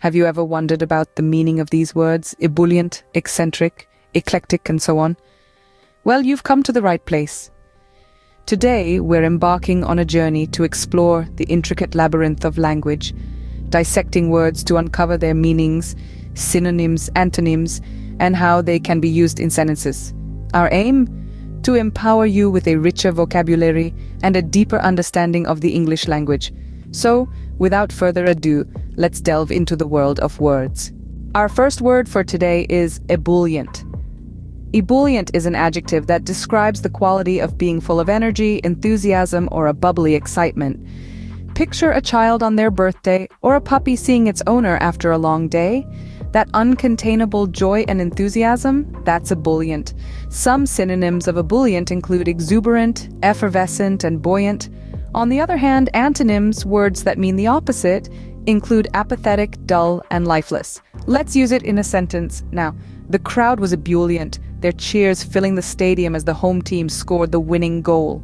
Have you ever wondered about the meaning of these words, ebullient, eccentric, eclectic, and so on? Well, you've come to the right place. Today, we're embarking on a journey to explore the intricate labyrinth of language, dissecting words to uncover their meanings, synonyms, antonyms, and how they can be used in sentences. Our aim? To empower you with a richer vocabulary and a deeper understanding of the English language. So, without further ado, let's delve into the world of words. Our first word for today is ebullient. Ebullient is an adjective that describes the quality of being full of energy, enthusiasm, or a bubbly excitement. Picture a child on their birthday or a puppy seeing its owner after a long day. That uncontainable joy and enthusiasm, that's ebullient. Some synonyms of ebullient include exuberant, effervescent, and buoyant. On the other hand, antonyms, words that mean the opposite, include apathetic, dull, and lifeless. Let's use it in a sentence. Now, the crowd was ebullient, their cheers filling the stadium as the home team scored the winning goal.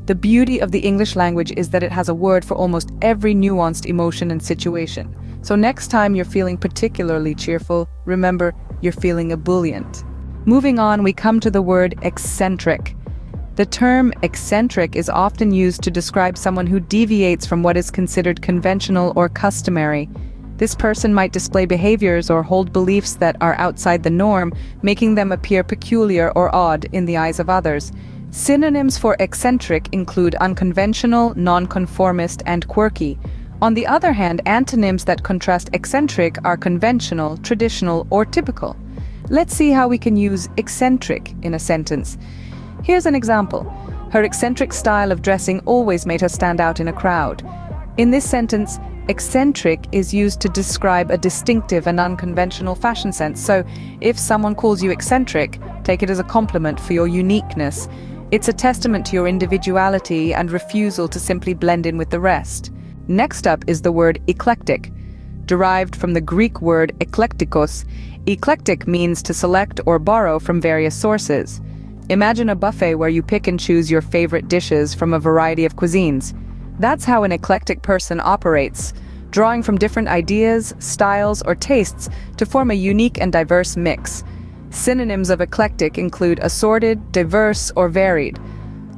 The beauty of the English language is that it has a word for almost every nuanced emotion and situation. So next time you're feeling particularly cheerful, remember, you're feeling ebullient. Moving on, we come to the word eccentric. The term eccentric is often used to describe someone who deviates from what is considered conventional or customary. This person might display behaviors or hold beliefs that are outside the norm, making them appear peculiar or odd in the eyes of others. Synonyms for eccentric include unconventional, nonconformist, and quirky. On the other hand, antonyms that contrast eccentric are conventional, traditional, or typical. Let's see how we can use eccentric in a sentence. Here's an example. Her eccentric style of dressing always made her stand out in a crowd. In this sentence, eccentric is used to describe a distinctive and unconventional fashion sense. So, if someone calls you eccentric, take it as a compliment for your uniqueness. It's a testament to your individuality and refusal to simply blend in with the rest. Next up is the word eclectic. Derived from the Greek word eklektikos, eclectic means to select or borrow from various sources. Imagine a buffet where you pick and choose your favorite dishes from a variety of cuisines. That's how an eclectic person operates, drawing from different ideas, styles, or tastes to form a unique and diverse mix. Synonyms of eclectic include assorted, diverse, or varied.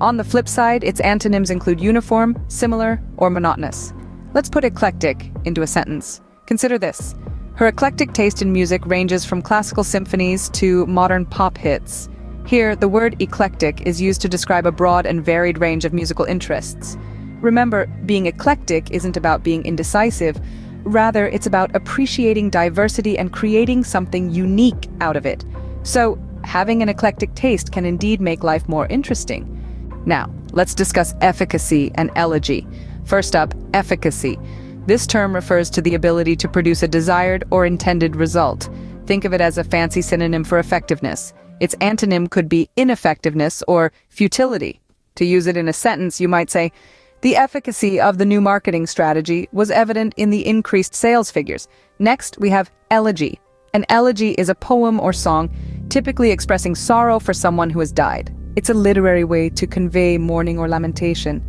On the flip side, its antonyms include uniform, similar, or monotonous. Let's put eclectic into a sentence. Consider this. Her eclectic taste in music ranges from classical symphonies to modern pop hits. Here, the word eclectic is used to describe a broad and varied range of musical interests. Remember, being eclectic isn't about being indecisive. Rather, it's about appreciating diversity and creating something unique out of it. So, having an eclectic taste can indeed make life more interesting. Now, let's discuss efficacy and elegy. First up, efficacy. This term refers to the ability to produce a desired or intended result. Think of it as a fancy synonym for effectiveness. Its antonym could be ineffectiveness or futility. To use it in a sentence, you might say, the efficacy of the new marketing strategy was evident in the increased sales figures. Next, we have elegy. An elegy is a poem or song, typically expressing sorrow for someone who has died. It's a literary way to convey mourning or lamentation.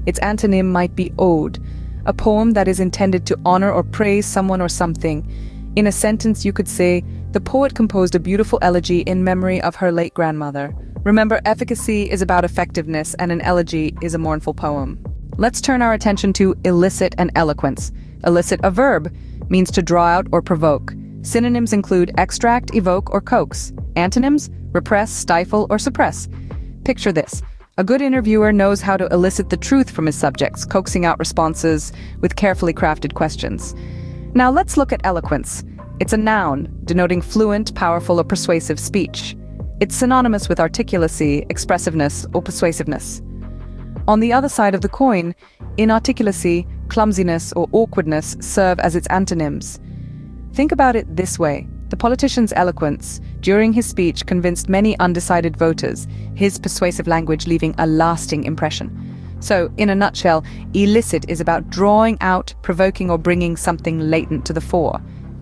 Its antonym might be ode, a poem that is intended to honor or praise someone or something. In a sentence, you could say, the poet composed a beautiful elegy in memory of her late grandmother. Remember, efficacy is about effectiveness, and an elegy is a mournful poem. Let's turn our attention to elicit and eloquence. Elicit, a verb, means to draw out or provoke. Synonyms include extract, evoke, or coax. Antonyms, repress, stifle, or suppress. Picture this. A good interviewer knows how to elicit the truth from his subjects, coaxing out responses with carefully crafted questions. Now let's look at eloquence. It's a noun, denoting fluent, powerful, or persuasive speech. It's synonymous with articulacy, expressiveness, or persuasiveness. On the other side of the coin, inarticulacy, clumsiness, or awkwardness serve as its antonyms. Think about it this way. The politician's eloquence during his speech convinced many undecided voters, his persuasive language leaving a lasting impression. So, in a nutshell, elicit is about drawing out, provoking, or bringing something latent to the fore.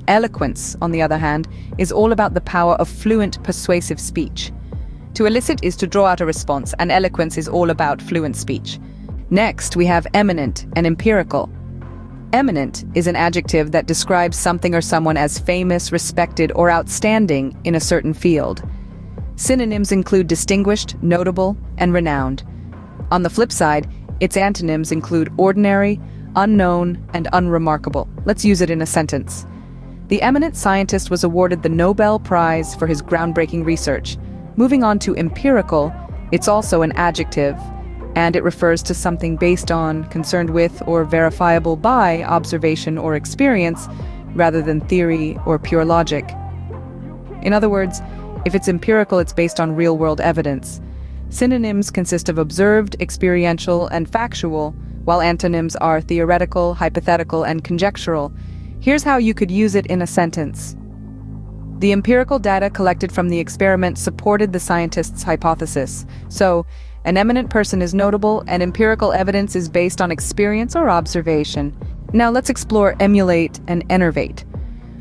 Eloquence, on the other hand, is all about the power of fluent, persuasive speech. To elicit is to draw out a response, and eloquence is all about fluent speech. Next, we have eminent and empirical. Eminent is an adjective that describes something or someone as famous, respected, or outstanding in a certain field. Synonyms include distinguished, notable, and renowned. On the flip side, its antonyms include ordinary, unknown, and unremarkable. Let's use it in a sentence. The eminent scientist was awarded the Nobel Prize for his groundbreaking research. Moving on to empirical, it's also an adjective, and it refers to something based on, concerned with, or verifiable by observation or experience, rather than theory or pure logic. In other words, if it's empirical, it's based on real-world evidence. Synonyms consist of observed, experiential, and factual, while antonyms are theoretical, hypothetical, and conjectural. Here's how you could use it in a sentence. The empirical data collected from the experiment supported the scientist's hypothesis. So, an eminent person is notable, and empirical evidence is based on experience or observation. Now let's explore emulate and enervate.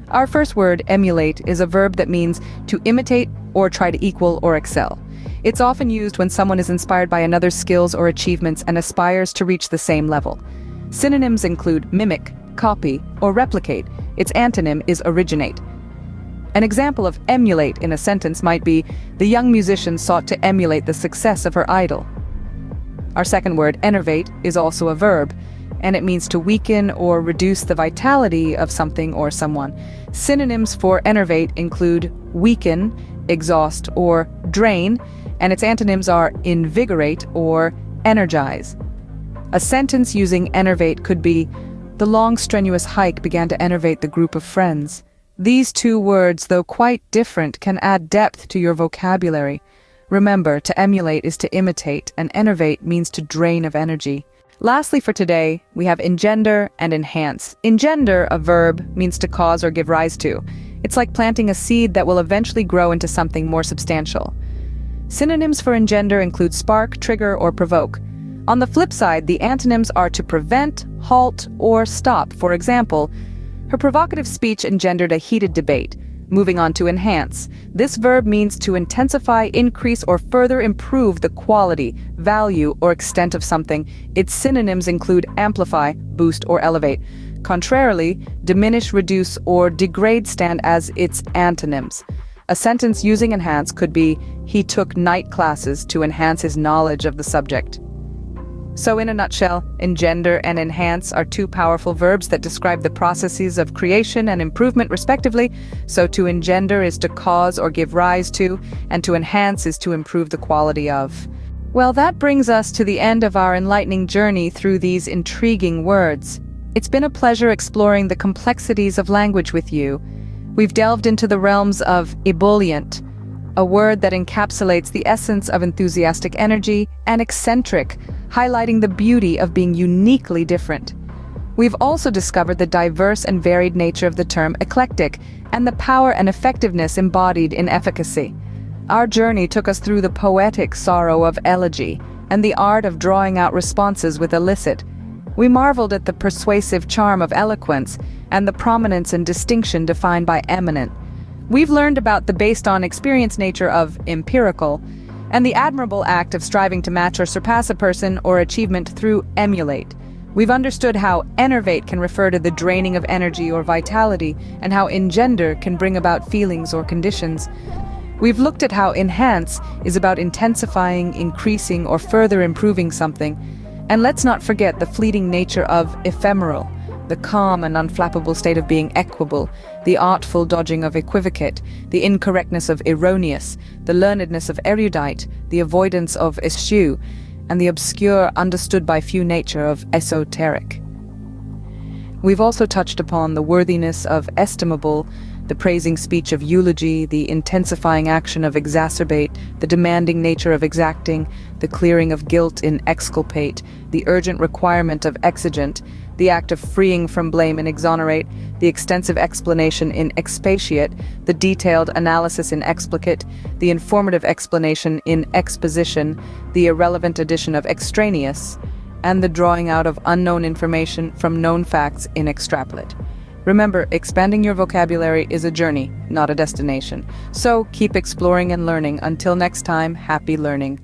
Our first word, emulate, is a verb that means to imitate or try to equal or excel. It's often used when someone is inspired by another's skills or achievements and aspires to reach the same level. Synonyms include mimic, copy, or replicate. Its antonym is originate. An example of emulate in a sentence might be, the young musician sought to emulate the success of her idol. Our second word, enervate, is also a verb, and it means to weaken or reduce the vitality of something or someone. Synonyms for enervate include weaken, exhaust, or drain, and its antonyms are invigorate or energize. A sentence using enervate could be, the long strenuous hike began to enervate the group of friends. These two words, though quite different, can add depth to your vocabulary. Remember, to emulate is to imitate, and enervate means to drain of energy. Lastly for today, we have engender and enhance. Engender, a verb, means to cause or give rise to. It's like planting a seed that will eventually grow into something more substantial. Synonyms for engender include spark, trigger, or provoke. On the flip side, the antonyms are to prevent, halt, or stop. For example, her provocative speech engendered a heated debate. Moving on to enhance. This verb means to intensify, increase, or further improve the quality, value, or extent of something. Its synonyms include amplify, boost, or elevate. Contrarily, diminish, reduce, or degrade stand as its antonyms. A sentence using enhance could be, he took night classes to enhance his knowledge of the subject. So in a nutshell, engender and enhance are two powerful verbs that describe the processes of creation and improvement respectively. So to engender is to cause or give rise to, and to enhance is to improve the quality of. Well, that brings us to the end of our enlightening journey through these intriguing words. It's been a pleasure exploring the complexities of language with you. We've delved into the realms of ebullient, a word that encapsulates the essence of enthusiastic energy, and eccentric, highlighting the beauty of being uniquely different. We've also discovered the diverse and varied nature of the term eclectic, and the power and effectiveness embodied in efficacy. Our journey took us through the poetic sorrow of elegy, and the art of drawing out responses with elicit. We marveled at the persuasive charm of eloquence, and the prominence and distinction defined by eminent. We've learned about the based on experience nature of empirical, and the admirable act of striving to match or surpass a person or achievement through emulate. We've understood how enervate can refer to the draining of energy or vitality, and how engender can bring about feelings or conditions. We've looked at how enhance is about intensifying, increasing, or further improving something. And let's not forget the fleeting nature of ephemeral, the calm and unflappable state of being equable, the artful dodging of equivocate, the incorrectness of erroneous, the learnedness of erudite, the avoidance of eschew, and the obscure, understood by few nature of esoteric. We've also touched upon the worthiness of estimable, the praising speech of eulogy, the intensifying action of exacerbate, the demanding nature of exacting, the clearing of guilt in exculpate, the urgent requirement of exigent, the act of freeing from blame in exonerate, the extensive explanation in expatiate, the detailed analysis in explicate, the informative explanation in exposition, the irrelevant addition of extraneous, and the drawing out of unknown information from known facts in extrapolate. Remember, expanding your vocabulary is a journey, not a destination. So keep exploring and learning. Until next time, happy learning.